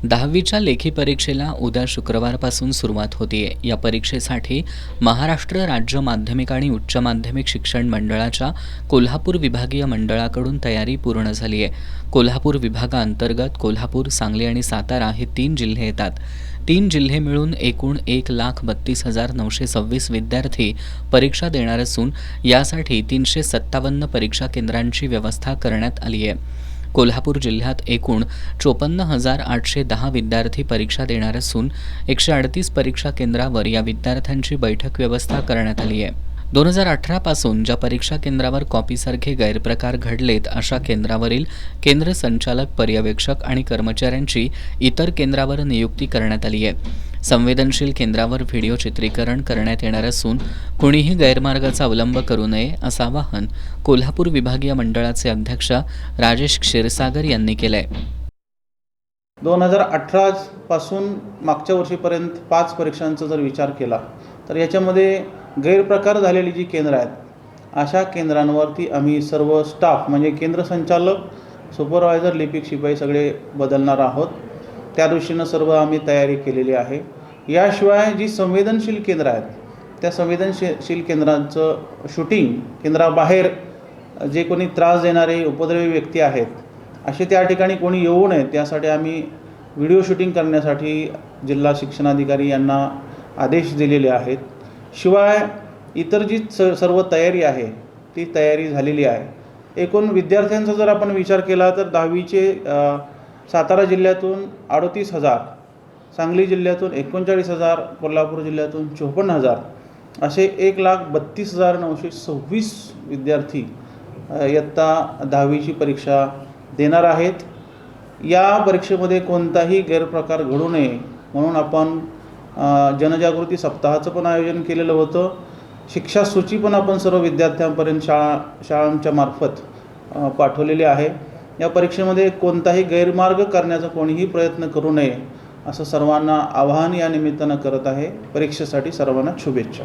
10वीच्या लेखी परीक्षेला उद्या शुक्रवारपासून सुरुवात होतीये। या परीक्षेसाठी महाराष्ट्र राज्य माध्यमिक आणि उच्च माध्यमिक शिक्षण मंडळाच्या कोल्हापूर विभागीय मंडळाकडून तयारी पूर्ण झाली आहे। कोल्हापूर विभागाअंतर्गत कोल्हापूर, सांगली आणि सातारा हे 3 जिल्हे येतात। 3 जिल्हे मिळून एकूण 1,32,926 विद्यार्थी परीक्षा देणार असून यासाठी 357 परीक्षा केंद्रांची व्यवस्था करण्यात आली आहे। कोल्हापूर जिल्ह्यात एकूण 54,810 विद्यार्थी परीक्षा देणार असून 138 परीक्षा केंद्रावर या विद्यार्थ्यांची बैठक व्यवस्था करण्यात आली आहे। 2018 पासून ज्या परीक्षा केंद्रावर कॉपीसारखे गैरप्रकार घडलेत अशा केंद्रावरील केंद्र संचालक, पर्यवेक्षक आणि कर्मचाऱ्यांची इतर केंद्रावर नियुक्ती करण्यात आली आहे। संवेदनशील केंद्रावर व्हिडिओ चित्रीकरण करण्यात येणार असून कोणीही गैरमार्गाचा अवलंब करू नये असं आवाहन कोल्हापूर विभागीय मंडळाचे अध्यक्ष राजेश क्षीरसागर यांनी केलंय। 2018 पासून मागच्या वर्षीपर्यंत 5 परीक्षांचा जर विचार केला तर याच्यामध्ये गैरप्रकार झालेली जी केंद्र आहेत अशा केंद्रांवरती आम्ही सर्व स्टाफ म्हणजे केंद्र संचालक, सुपरवायझर, लिपिक, शिपाई सगळे बदलणार आहोत। त्या दृष्टीनं सर्व आम्ही तयारी केलेली आहे। याशिवाय जी संवेदनशील केंद्र आहेत त्या संवेदनशील केंद्रांचं शूटिंग, केंद्राबाहेर जे कोणी त्रास देणारे उपद्रवी व्यक्ती आहेत असे त्या ठिकाणी कोणी येऊ नये त्यासाठी आम्ही व्हिडिओ शूटिंग करण्यासाठी जिल्हा शिक्षणाधिकारी यांना आदेश दिलेले आहेत। शिवाय इतर जी सर्व तयारी आहे ती तयारी झालेली आहे। एकूण विद्यार्थ्यांचा जर आपण विचार केला तर 10वीचे सातारा जिल्ह्यातून 38,000, सांगली जिल्ह्यातून 39,000, कोल्हापूर जिल्ह्यातून 54,000 असे 1,32,926 विद्यार्थी इयत्ता 10वीची परीक्षा देणार आहेत। या परीक्षेमध्ये कोणताही गैरप्रकार घडू नये म्हणून आपण जनजागृती सप्ताहाचं पण आयोजन केलेलं होतं। शिक्षा सूची पण आपण सर्व विद्यार्थ्यांपर्यंत शाळांच्या मार्फत पाठवलेली आहे। या परीक्षेमध्ये कोणताही गैरमार्ग करण्याचा कोणीही प्रयत्न करू नये असं सर्वांना आवाहन या निमित्तानं करत आहे। परीक्षेसाठी सर्वांना शुभेच्छा।